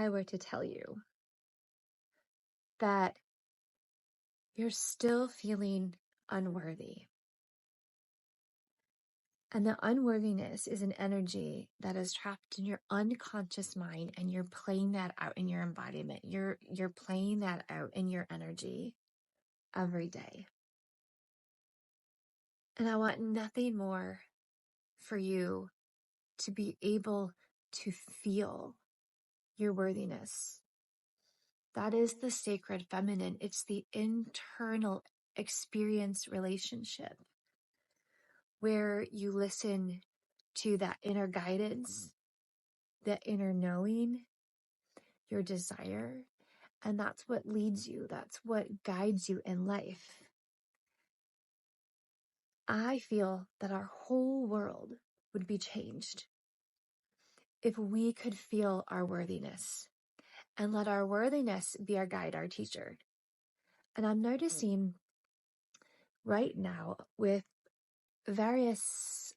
I were to tell you that you're still feeling unworthy? And the unworthiness is an energy that is trapped in your unconscious mind, and you're playing that out in your embodiment. You're playing that out in your energy every day. And I want nothing more for you to be able to feel your worthiness. That is the sacred feminine. It's the internal experience relationship where you listen to that inner guidance, that inner knowing, your desire, and that's what leads you. That's what guides you in life. I feel that our whole world would be changed if we could feel our worthiness and let our worthiness be our guide, our teacher. And I'm noticing right now with various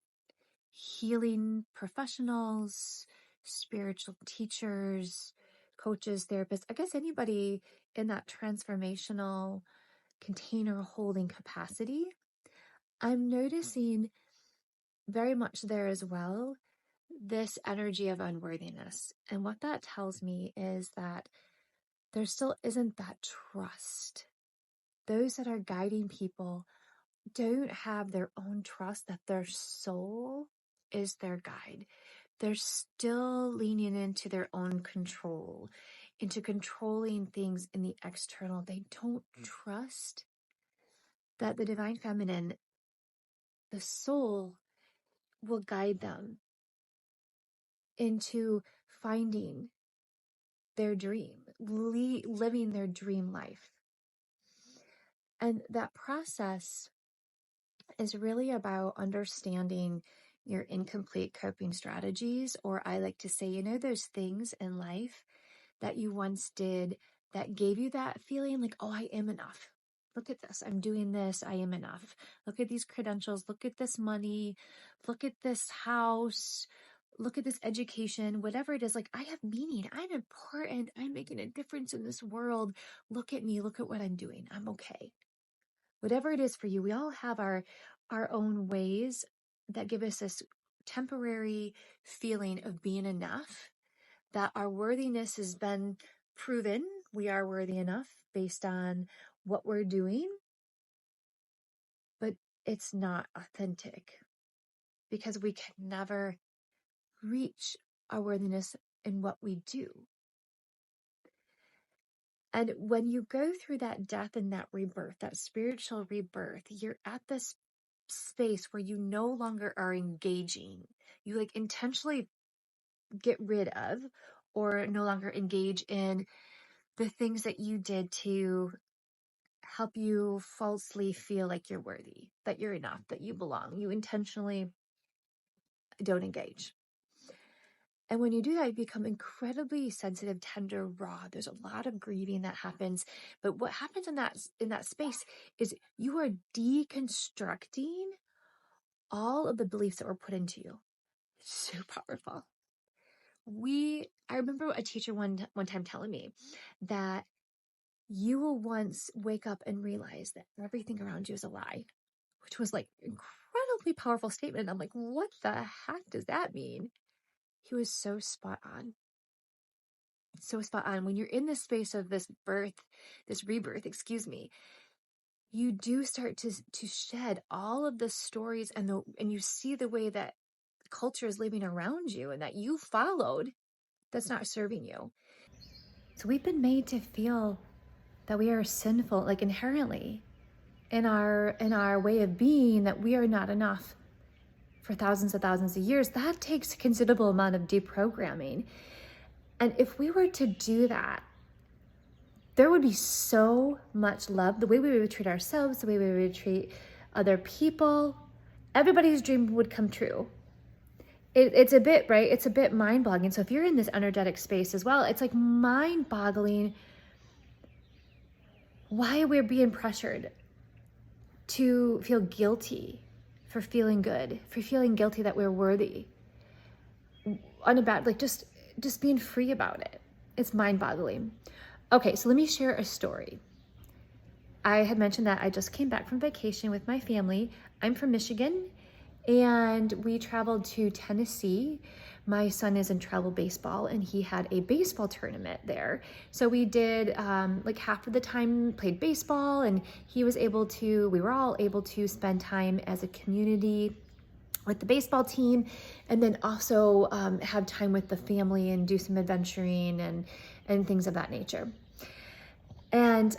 healing professionals, spiritual teachers, coaches, therapists, I guess anybody in that transformational container holding capacity, I'm noticing very much there as well this energy of unworthiness. And what that tells me is that there still isn't that trust. Those that are guiding people don't have their own trust that their soul is their guide. They're still leaning into their own control, into controlling things in the external. They don't trust that the divine feminine, the soul, will guide them into finding their dream, living their dream life. And that process is really about understanding your incomplete coping strategies, or I like to say, those things in life that you once did that gave you that feeling like, oh, I am enough. Look at this. I'm doing this. I am enough. Look at these credentials. Look at this money. Look at this house. Look at this education. Whatever it is, like, I have meaning. I'm important. I'm making a difference in this world. Look at me. Look at what I'm doing. I'm okay. Whatever it is for you, we all have our own ways that give us this temporary feeling of being enough, that our worthiness has been proven. We are worthy enough based on what we're doing, but it's not authentic because we can never reach our worthiness in what we do. And when you go through that death and that rebirth, that spiritual rebirth, you're at this space where you no longer are engaging. You like intentionally get rid of or no longer engage in the things that you did to help you falsely feel like you're worthy, that you're enough, that you belong. You intentionally don't engage. And when you do that, you become incredibly sensitive, tender, raw. There's a lot of grieving that happens. But what happens in that space is you are deconstructing all of the beliefs that were put into you. It's so powerful. I remember a teacher one time telling me that you will once wake up and realize that everything around you is a lie, which was like incredibly powerful statement. And I'm like, what the heck does that mean? He was so spot on. So spot on. When you're in this space of this rebirth, you do start to shed all of the stories and you see the way that culture is living around you and that you followed that's not serving you. So we've been made to feel that we are sinful, like inherently in our way of being, that we are not enough for thousands of years. That takes a considerable amount of deprogramming. And if we were to do that, there would be so much love, the way we would treat ourselves, the way we would treat other people. Everybody's dream would come true. It's a bit, right? It's a bit mind-boggling. So if you're in this energetic space as well, it's like mind-boggling why we're being pressured to feel guilty for feeling good, for feeling guilty that we're worthy. Like just being free about it. It's mind-boggling. Okay, so let me share a story. I had mentioned that I just came back from vacation with my family. I'm from Michigan, and we traveled to Tennessee. My son is in travel baseball, and he had a baseball tournament there. So we did like half of the time played baseball, and we were all able to spend time as a community with the baseball team, and then also have time with the family and do some adventuring and things of that nature. And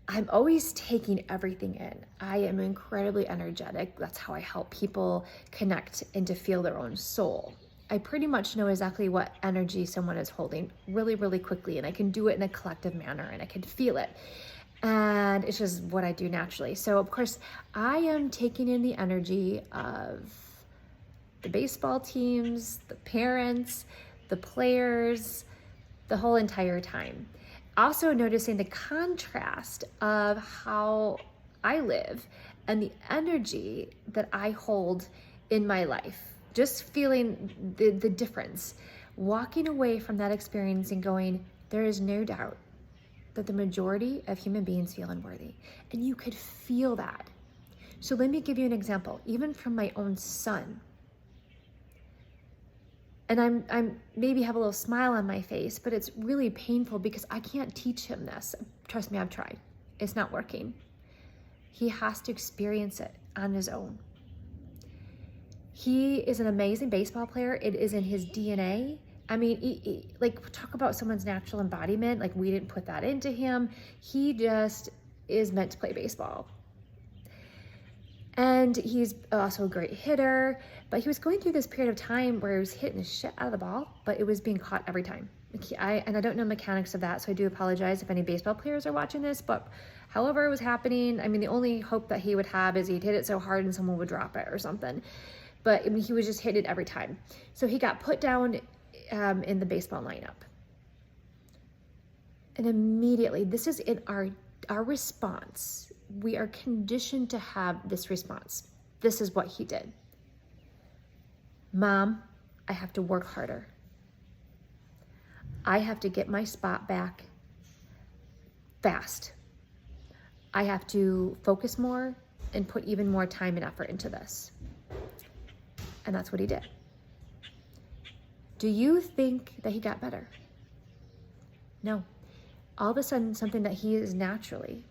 I'm always taking everything in. I am incredibly energetic. That's how I help people connect and to feel their own soul. I pretty much know exactly what energy someone is holding really, really quickly, and I can do it in a collective manner, and I can feel it. And it's just what I do naturally. So of course, I am taking in the energy of the baseball teams, the parents, the players, the whole entire time. Also noticing the contrast of how I live and the energy that I hold in my life. Just feeling the difference. Walking away from that experience and going, there is no doubt that the majority of human beings feel unworthy. And you could feel that. So let me give you an example, even from my own son. And I'm maybe have a little smile on my face, but it's really painful because I can't teach him this. Trust me, I've tried. It's not working. He has to experience it on his own. He is an amazing baseball player. It is in his DNA. I mean, like, talk about someone's natural embodiment. Like, we didn't put that into him. He just is meant to play baseball. And he's also a great hitter, but he was going through this period of time where he was hitting the shit out of the ball, but it was being caught every time. And I don't know mechanics of that, so I do apologize if any baseball players are watching this, but however it was happening, I mean, the only hope that he would have is he'd hit it so hard and someone would drop it or something. But I mean, he was just hit it every time. So he got put down in the baseball lineup. And immediately, this is in our response. We are conditioned to have this response. This is what he did. Mom, I have to work harder. I have to get my spot back fast. I have to focus more and put even more time and effort into this. And that's what he did. Do you think that he got better? No. All of a sudden, something that he is naturally,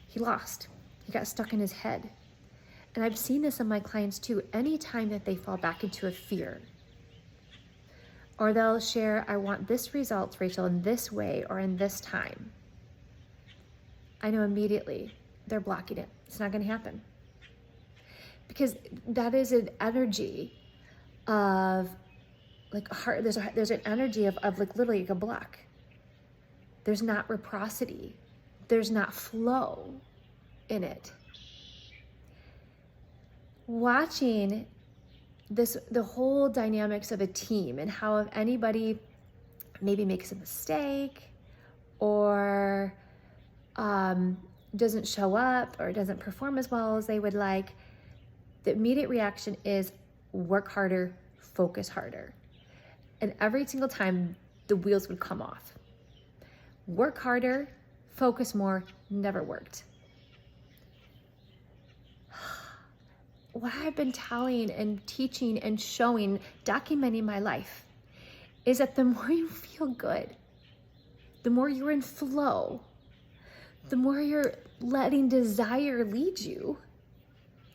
he lost. He got stuck in his head. And I've seen this in my clients too. Anytime that they fall back into a fear, or they'll share, I want this result, Rachel, in this way or in this time, I know immediately they're blocking it. It's not going to happen. Because that is an energy of like heart. There's an energy of like literally like a block. There's not reciprocity. There's not flow in it. Watching this, the whole dynamics of a team and how if anybody maybe makes a mistake or doesn't show up or doesn't perform as well as they would like, the immediate reaction is work harder, focus harder. And every single time the wheels would come off. Work harder, focus more, never worked. What I've been telling and teaching and showing, documenting my life, is that the more you feel good, the more you're in flow, the more you're letting desire lead you,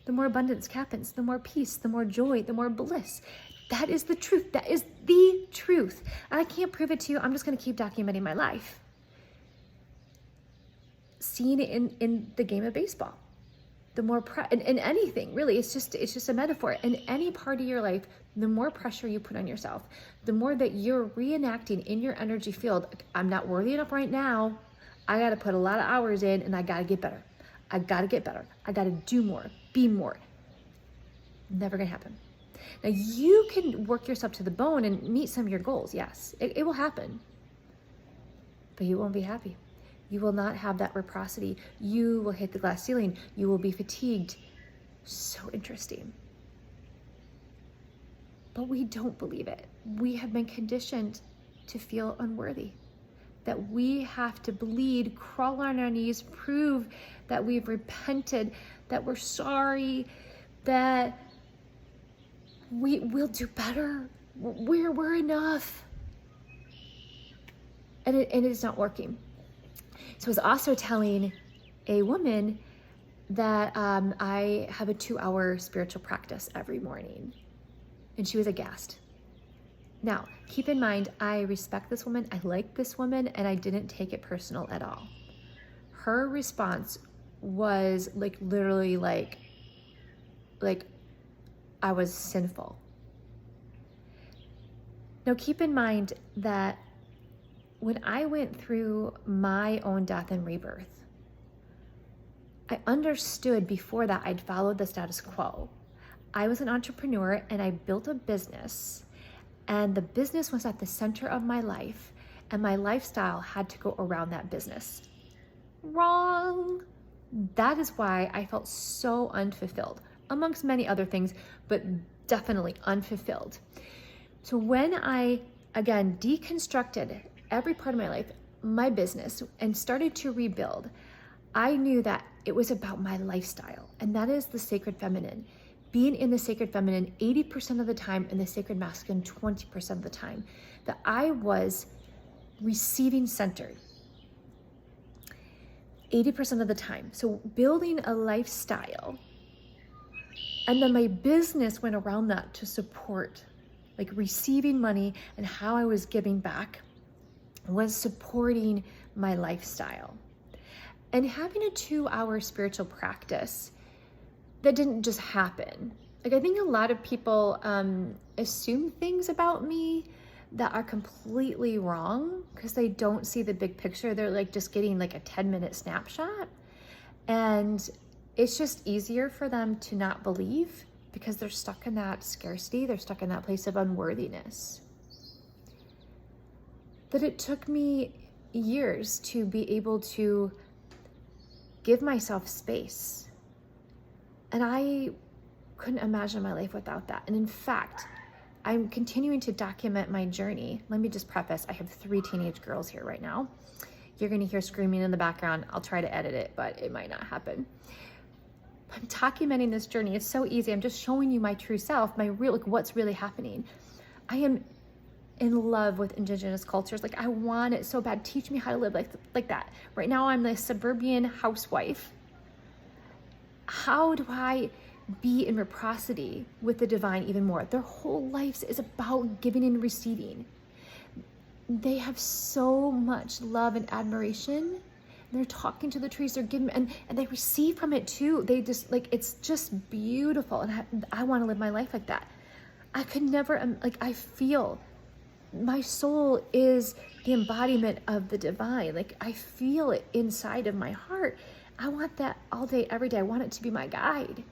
the more abundance happens, the more peace, the more joy, the more bliss. That is the truth. That is the truth. And I can't prove it to you. I'm just going to keep documenting my life. Seeing it in the game of baseball. The more in anything, really, it's just a metaphor. In any part of your life, the more pressure you put on yourself, the more that you're reenacting in your energy field, I'm not worthy enough right now. I got to put a lot of hours in and I got to get better. I got to get better. I got to do more, be more. Never going to happen. Now, you can work yourself to the bone and meet some of your goals. Yes, it will happen. But you won't be happy. You will not have that reciprocity. You will hit the glass ceiling. You will be fatigued. So interesting. But we don't believe it. We have been conditioned to feel unworthy, that we have to bleed, crawl on our knees, prove that we've repented, that we're sorry, that we'll do better, we're enough. And it is not working. So I was also telling a woman that I have a 2-hour spiritual practice every morning. And she was aghast. Now, keep in mind, I respect this woman, I like this woman, and I didn't take it personal at all. Her response was like literally like I was sinful. Now, keep in mind that when I went through my own death and rebirth, I understood before that I'd followed the status quo. I was an entrepreneur and I built a business, and the business was at the center of my life, and my lifestyle had to go around that business. Wrong. That is why I felt so unfulfilled, amongst many other things, but definitely unfulfilled. So when I, again, deconstructed every part of my life, my business, and started to rebuild, I knew that it was about my lifestyle, and that is the sacred feminine. Being in the sacred feminine 80% of the time and the sacred masculine 20% of the time, that I was receiving centered 80% of the time. So building a lifestyle, and then my business went around that to support, like receiving money, and how I was giving back was supporting my lifestyle. And having a 2-hour spiritual practice, that didn't just happen. Like, I think a lot of people assume things about me that are completely wrong because they don't see the big picture. They're like just getting like a 10-minute snapshot. And it's just easier for them to not believe because they're stuck in that scarcity. They're stuck in that place of unworthiness. That it took me years to be able to give myself space. And I couldn't imagine my life without that. And in fact, I'm continuing to document my journey. Let me just preface, I have 3 teenage girls here right now. You're gonna hear screaming in the background. I'll try to edit it, but it might not happen. I'm documenting this journey. It's so easy. I'm just showing you my true self, my real, like what's really happening. I am in love with indigenous cultures. Like I want it so bad. Teach me how to live like that. Right now I'm the suburban housewife. How do I be in reciprocity with the divine even more? Their whole lives is about giving and receiving. They have so much love and admiration. They're talking to the trees, they're giving, and they receive from it too. They just like, it's just beautiful. And I want to live my life like that. I could never, like, I feel my soul is the embodiment of the divine. Like I feel it inside of my heart. I want that all day, every day. I want it to be my guide.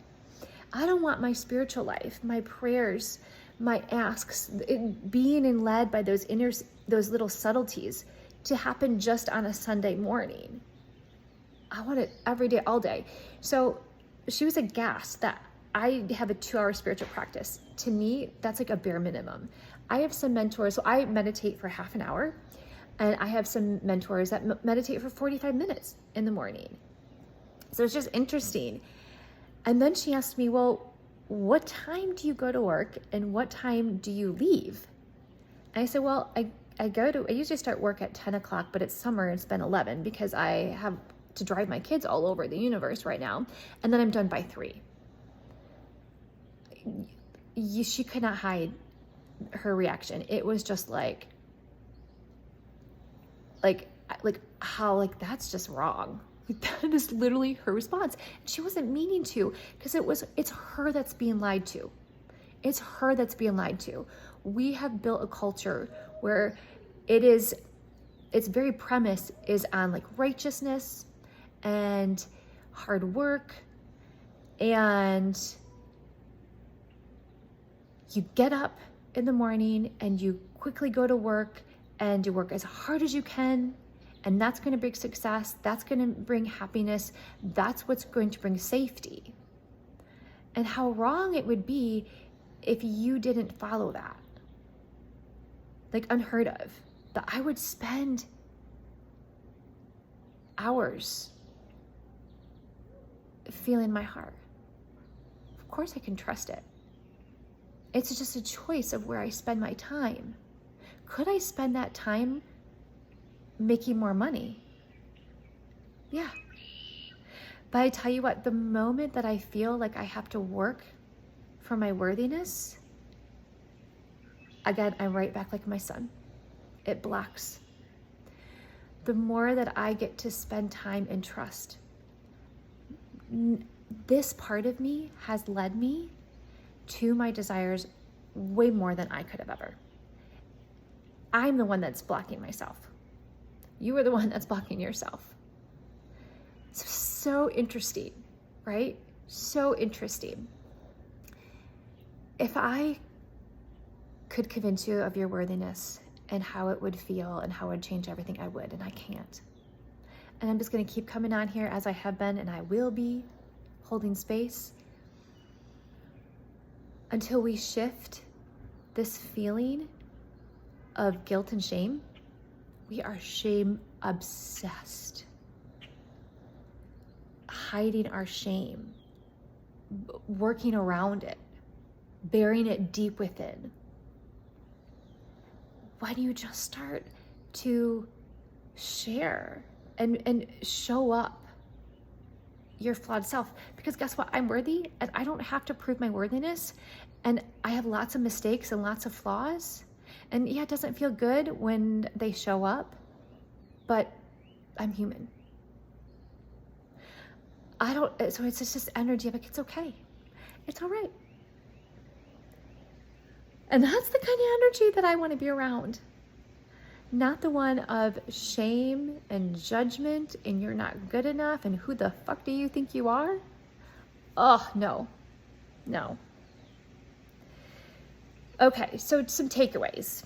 I don't want my spiritual life, my prayers, my asks, being and led by those little subtleties to happen just on a Sunday morning. I want it every day, all day. So she was aghast that I have a 2-hour spiritual practice. To me, that's like a bare minimum. I have some mentors, so I meditate for half an hour, and I have some mentors that meditate for 45 minutes in the morning. So it's just interesting. And then she asked me, well, what time do you go to work and what time do you leave? And I said, well, I usually start work at 10 o'clock, but it's summer and it's been 11 because I have to drive my kids all over the universe right now. And then I'm done by 3. She could not hide her reaction. It was just like how, like, that's just wrong. That is literally her response. She wasn't meaning to, because it's her that's being lied to. It's her that's being lied to. We have built a culture where its very premise is on like righteousness and hard work, and you get up in the morning and you quickly go to work and you work as hard as you can. And that's going to bring success. That's going to bring happiness. That's what's going to bring safety. And how wrong it would be if you didn't follow that. Like unheard of. that I would spend hours feeling my heart. Of course I can trust it. It's just a choice of where I spend my time. Could I spend that time making more money? Yeah. But I tell you what, the moment that I feel like I have to work for my worthiness, again, I'm right back like my son. It blocks. The more that I get to spend time in trust, this part of me has led me to my desires way more than I could have ever. I'm the one that's blocking myself. You are the one that's blocking yourself. So interesting, right? So interesting. If I could convince you of your worthiness and how it would feel and how it would change everything, I would, and I can't. And I'm just going to keep coming on here as I have been, and I will be holding space until we shift this feeling of guilt and shame. We are shame obsessed. Hiding our shame, working around it, burying it deep within. Why do you just start to share and show up your flawed self? Because guess what? I'm worthy, and I don't have to prove my worthiness. And I have lots of mistakes and lots of flaws. And yeah, it doesn't feel good when they show up, but I'm human. So it's just this energy of like, it's okay. It's all right. And that's the kind of energy that I want to be around. Not the one of shame and judgment and you're not good enough and who the fuck do you think you are? Oh, no. Okay, so some takeaways.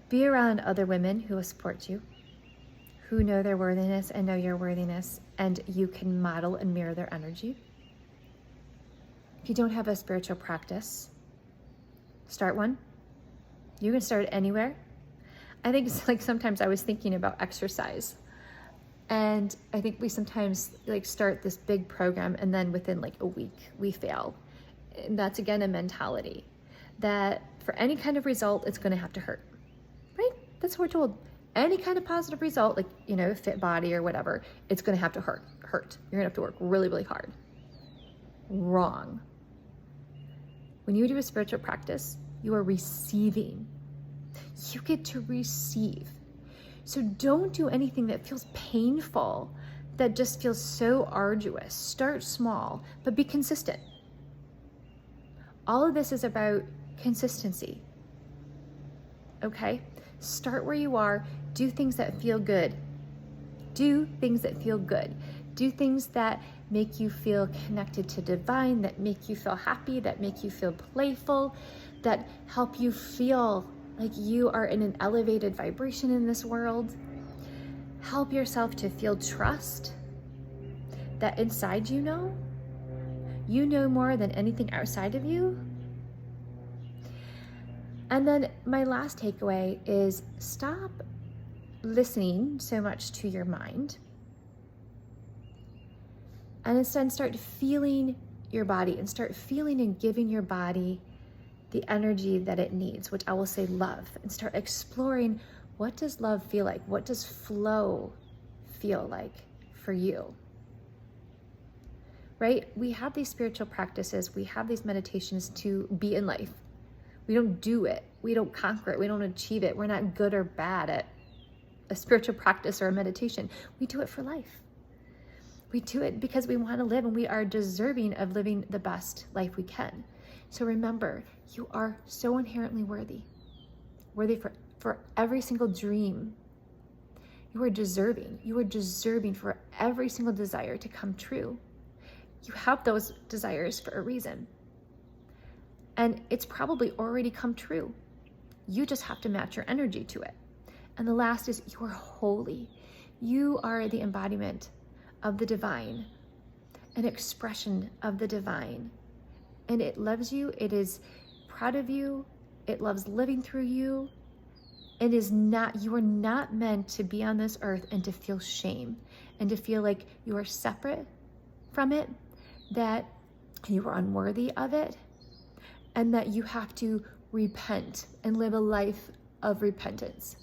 Be around other women who will support you, who know their worthiness and know your worthiness, and you can model and mirror their energy. If you don't have a spiritual practice, start one. You can start anywhere. I think it's like sometimes I was thinking about exercise, and I think we sometimes like start this big program and then within like a week we fail. And that's again a mentality that for any kind of result, it's going to have to hurt, right? That's what we're told. Any kind of positive result, like, fit body or whatever, it's going to have to hurt. You're going to have to work really, really hard. Wrong. When you do a spiritual practice, you are receiving. You get to receive. So don't do anything that feels painful, that just feels so arduous. Start small, but be consistent. All of this is about consistency. Okay? Start where you are. Do things that feel good. Do things that feel good. Do things that make you feel connected to divine, that make you feel happy, that make you feel playful, that help you feel like you are in an elevated vibration in this world. Help yourself to feel trust that inside you know more than anything outside of you. And then my last takeaway is stop listening so much to your mind and instead start feeling your body and start feeling and giving your body the energy that it needs, which I will say love, and start exploring, what does love feel like? What does flow feel like for you? Right? We have these spiritual practices, we have these meditations to be in life. We don't do it. We don't conquer it. We don't achieve it. We're not good or bad at a spiritual practice or a meditation. We do it for life. We do it because we want to live and we are deserving of living the best life we can. So remember, you are so inherently worthy for every single dream. You are deserving for every single desire to come true. You have those desires for a reason. And it's probably already come true. You just have to match your energy to it. And the last is you are holy. You are the embodiment of the divine, an expression of the divine. And it loves you. It is proud of you. It loves living through you. It is not, you are not meant to be on this earth and to feel shame and to feel like you are separate from it, that you are unworthy of it, and that you have to repent and live a life of repentance.